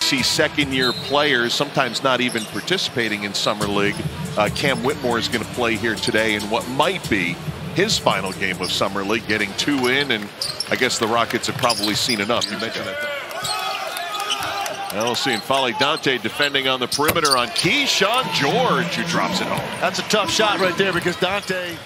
see second-year players sometimes not even participating in Summer League. Cam Whitmore is going to play here today in what might be his final game of Summer League, getting 2 in, and I guess the Rockets have probably seen enough. You mentioned that. Now seeing Fale Dante defending on the perimeter on Keyshawn George, who drops it home. That's a tough shot right there because Dante...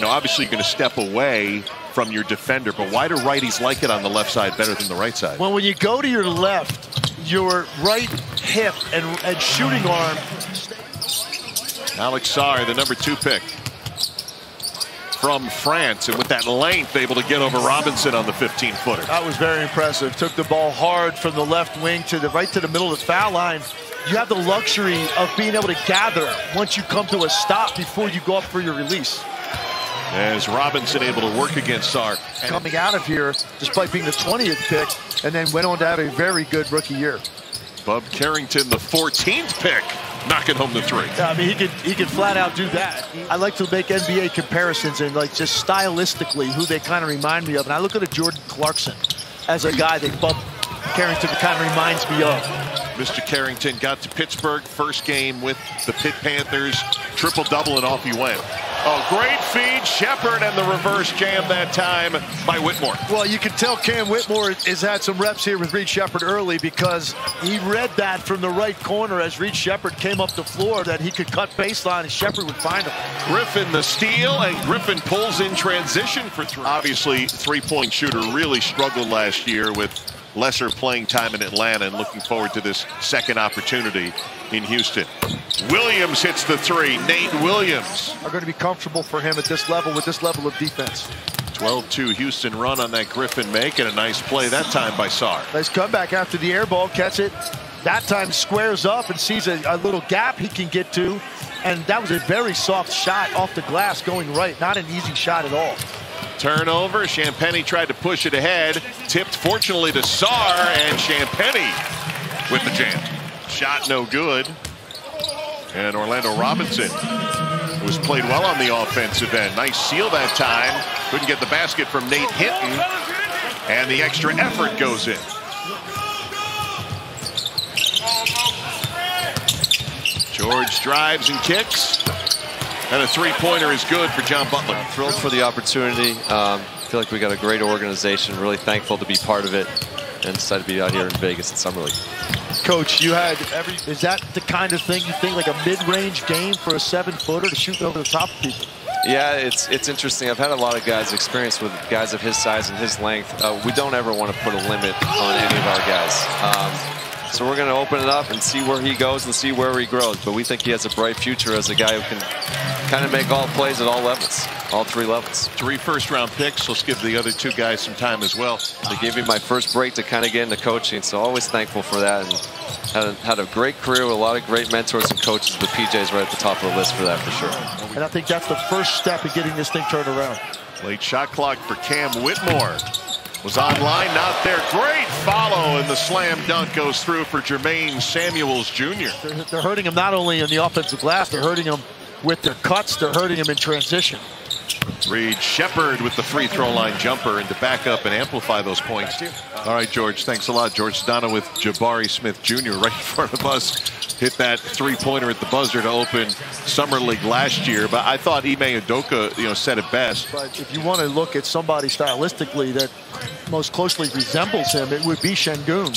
Obviously you're going to step away from your defender, but why do righties like it on the left side better than the right side? Well, when you go to your left, your right hip and shooting arm... Alex Sarr, the #2 pick from France, and with that length, able to get over Robinson on the 15-footer. That was very impressive. Took the ball hard from the left wing to the right to the middle of the foul line. You have the luxury of being able to gather once you come to a stop before you go up for your release. As Robinson able to work against Sarr. Coming out of here, despite being the 20th pick, and then went on to have a very good rookie year. Bub Carrington, the 14th pick, knocking home the 3. I mean, he can flat out do that. I like to make NBA comparisons and like just stylistically who they kind of remind me of. And I look at a Jordan Clarkson as a guy that Bub Carrington kind of reminds me of. Mr. Carrington got to Pittsburgh, first game with the Pitt Panthers, triple-double, and off he went. Oh, great feed, Shepard, and the reverse jam that time by Whitmore. Well, you can tell Cam Whitmore has had some reps here with Reed Shepard early because he read that from the right corner as Reed Shepard came up the floor that he could cut baseline and Shepard would find him. Griffin the steal, and Griffin pulls in transition for 3. Obviously, three-point shooter really struggled last year with lesser playing time in Atlanta, and looking forward to this second opportunity in Houston. Williams hits the 3. Nate Williams. Are going to be comfortable for him at this level with this level of defense. 12-2 Houston run on that Griffin make, and a nice play that time by Sarr. Nice comeback after the air ball, catch it. That time squares up and sees a little gap he can get to. And that was a very soft shot off the glass going right. Not an easy shot at all. Turnover, Champagnie tried to push it ahead. Tipped fortunately to Sarr, and Champagnie with the jam. Shot no good. And Orlando Robinson, who has played well on the offensive end. Nice seal that time. Couldn't get the basket from Nate Hinton. And the extra effort goes in. George drives and kicks. And a three-pointer is good for John Butler. Thrilled for the opportunity. Feel like we got a great organization. Really thankful to be part of it, and excited to be out here in Vegas at Summer League. Coach, you had is that the kind of thing you think, like a mid-range game for a 7-footer to shoot over the top of people? Yeah, it's interesting. I've had a lot of guys experience with guys of his size and his length. We don't ever want to put a limit on any of our guys. So we're going to open it up and see where he goes and see where he grows. But we think he has a bright future as a guy who can kind of make all plays at all levels, all 3 levels. 3 first-round picks. Let's give the other 2 guys some time as well. They gave me my first break to kind of get into coaching, so always thankful for that. And had a great career with a lot of great mentors and coaches, but PJ's right at the top of the list for that for sure. And I think that's the first step in getting this thing turned around. Late shot clock for Cam Whitmore. Was online, not there. Great follow, and the slam dunk goes through for Jermaine Samuels Jr. They're hurting him not only in the offensive glass, they're hurting him with their cuts, they're hurting him in transition. Reed Shepard with the free throw line jumper, and to back up and amplify those points. All right, George, thanks a lot. George Sedano with Jabari Smith Jr. right in front of us. Hit that three-pointer at the buzzer to open Summer League last year. But I thought Ime Udoka, said it best. But if you want to look at somebody stylistically that most closely resembles him, it would be Şengün.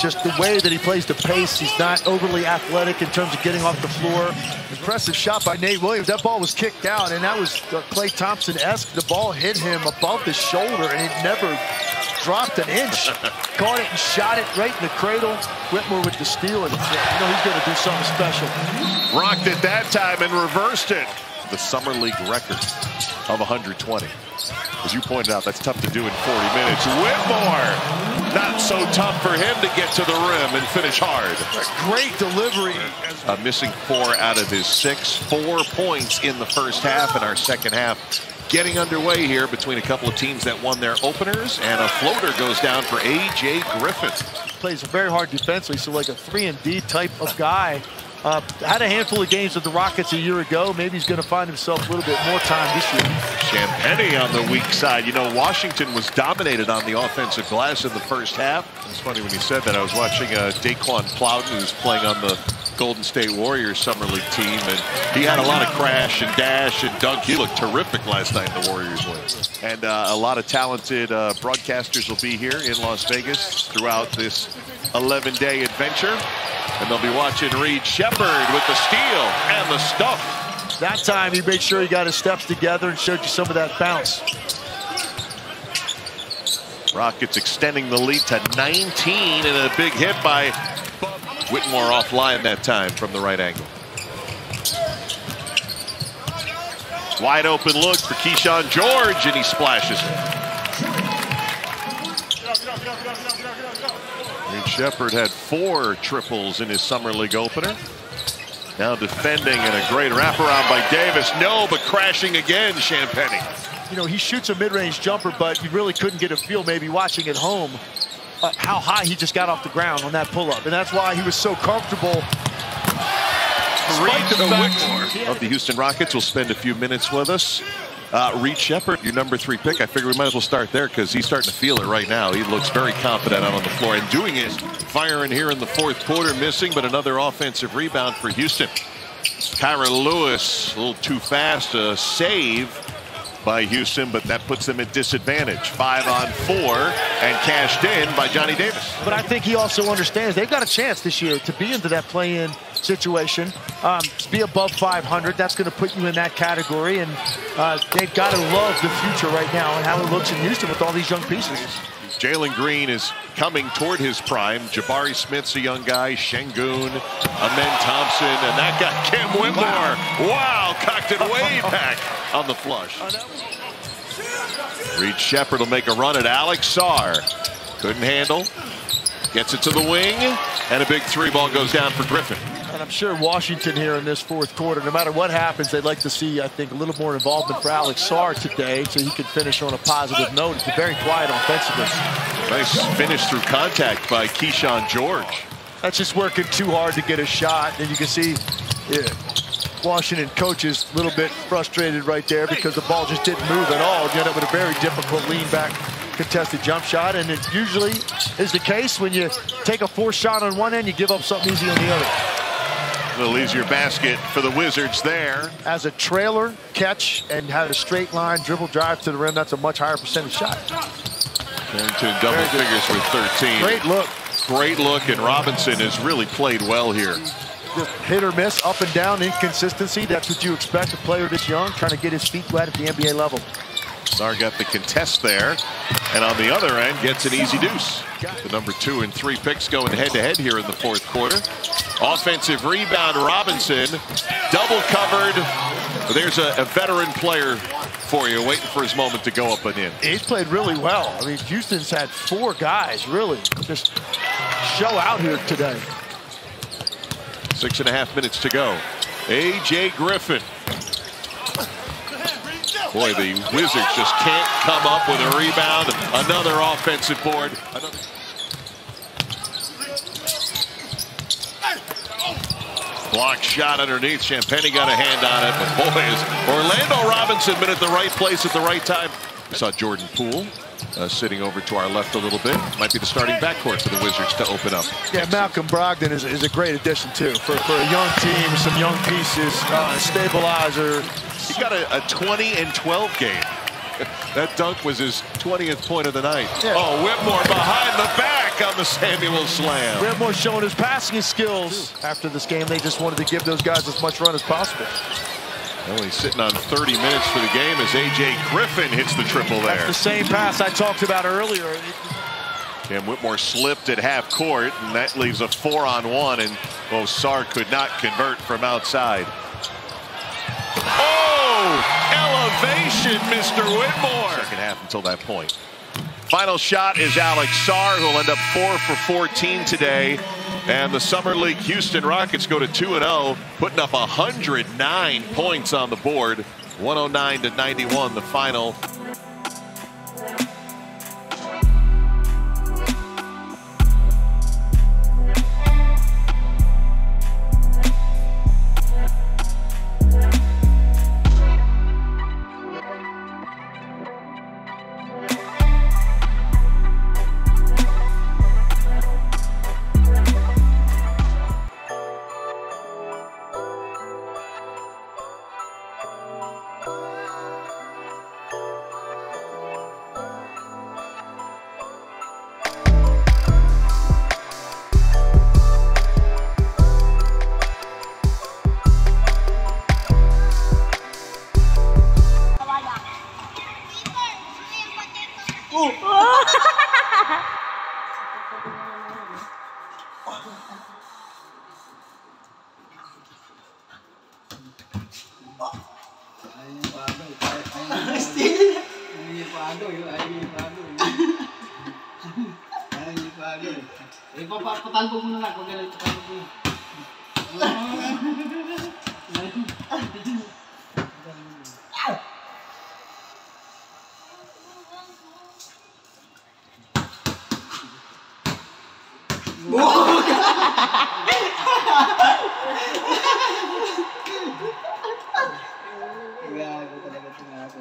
Just the way that he plays the pace, he's not overly athletic in terms of getting off the floor. Impressive shot by Nate Williams. That ball was kicked out, and that was Klay Thompson-esque. The ball hit him above the shoulder, and it never dropped an inch. Caught it and shot it right in the cradle. Whitmore with the steal, and he's going to do something special. Rocked it that time and reversed it. The Summer League record of 120. As you pointed out, that's tough to do in 40 minutes. Whitmore, not so tough for him to get to the rim and finish hard. Great delivery. Missing 4 out of his 6. 4 points in the first half, and our second half getting underway here between a couple of teams that won their openers, and a floater goes down for A.J. Griffin. Plays very hard defensively, so like a 3-and-D type of guy. Had a handful of games with the Rockets a year ago. Maybe he's going to find himself a little bit more time this year. Champagnie on the weak side. You know, Washington was dominated on the offensive glass in the first half. It's funny when you said that. I was watching Daquan Plowden, who's playing on the Golden State Warriors Summer League team, and he had a lot of crash and dash and dunk. He looked terrific last night in the Warriors win. And a lot of talented broadcasters will be here in Las Vegas throughout this 11-day adventure. And they'll be watching Reed Sheppard with the steal and the stuff. That time he made sure he got his steps together and showed you some of that bounce. Rockets extending the lead to 19, and a big hit by Whitmore offline that time from the right angle. Wide open look for Keyshawn George, and he splashes it. Reed Sheppard had 4 triples in his Summer League opener. Now defending, and a great wraparound by Davis. No, but crashing again, Champagnie. You know, he shoots a mid-range jumper, but you really couldn't get a feel, maybe watching at home, how high he just got off the ground on that pull-up. And that's why he was so comfortable. Reed Whitmore of the Houston Rockets will spend a few minutes with us. Reed Sheppard, your number 3 pick. I figure we might as well start there because he's starting to feel it right now. He looks very confident out on the floor and doing it. Firing here in the 4th quarter, missing, but another offensive rebound for Houston. Kyra Lewis, a little too fast, a save by Houston, but that puts them at disadvantage. 5 on 4 and cashed in by Johnny Davis. But I think he also understands they've got a chance this year to be into that play-in situation, to be above 500. That's going to put you in that category, and they've got to love the future right now and how it looks in Houston with all these young pieces. Jalen Green is coming toward his prime. Jabari Smith's a young guy. Şengün, Amen Thompson, and that guy Cam Whitmore. Wow, cocked it way back on the flush. Reed Sheppard will make a run at Alex Sarr. Couldn't handle. Gets it to the wing, and a big 3-ball goes down for Griffin. And I'm sure Washington here in this 4th quarter, no matter what happens, they'd like to see, I think, a little more involvement for Alex Sarr today so he can finish on a positive note. It's very quiet offensively. Nice finish through contact by Keyshawn George. That's just working too hard to get a shot. And you can see Washington coaches a little bit frustrated right there because the ball just didn't move at all. You end up with a very difficult lean back contested jump shot, and it usually is the case when you take a 4th shot on one end, you give up something easy on the other. A little easier basket for the Wizards there. As a trailer catch and had a straight line dribble drive to the rim, that's a much higher percentage shot. Carrington double figures with 13. Great look. Great look, and Robinson has really played well here. Just hit or miss, up and down, inconsistency. That's what you expect a player this young, trying to get his feet wet at the NBA level. Sarr got the contest there, and on the other end gets an easy deuce. The number 2 and 3 picks going head-to-head here in the 4th quarter. Offensive rebound, Robinson, double covered. There's a veteran player for you, waiting for his moment to go up and in. He's played really well. I mean, Houston's had 4 guys really just show out here today. 6.5 minutes to go. A.J. Griffin. Boy, the Wizards just can't come up with a rebound. Another offensive board. Block shot underneath. Champagnie got a hand on it, but boy, is Orlando Robinson been at the right place at the right time. We saw Jordan Poole sitting over to our left a little bit. Might be the starting backcourt for the Wizards to open up. Yeah, Malcolm Brogdon is a great addition, too, for a young team with some young pieces, stabilizer. He got a 20 and 12 game. That dunk was his 20th point of the night. Yeah. Oh, Whitmore behind the back on the Samuel slam. Whitmore showing his passing skills. After this game, they just wanted to give those guys as much run as possible. Well, he's sitting on 30 minutes for the game as A.J. Griffin hits the triple there. That's the same pass I talked about earlier. Cam Whitmore slipped at half court, and that leaves a 4-on-1, and Sarr could not convert from outside. Oh, elevation, Mr. Whitmore. Second half until that point. Final shot is Alex Sarr, who will end up 4 for 14 today. And the Summer League Houston Rockets go to 2-0, putting up 109 points on the board. 109-91, the final. Patalbog mo na lang kung gano'n patalbog mo. Grabe talaga ito nga ako.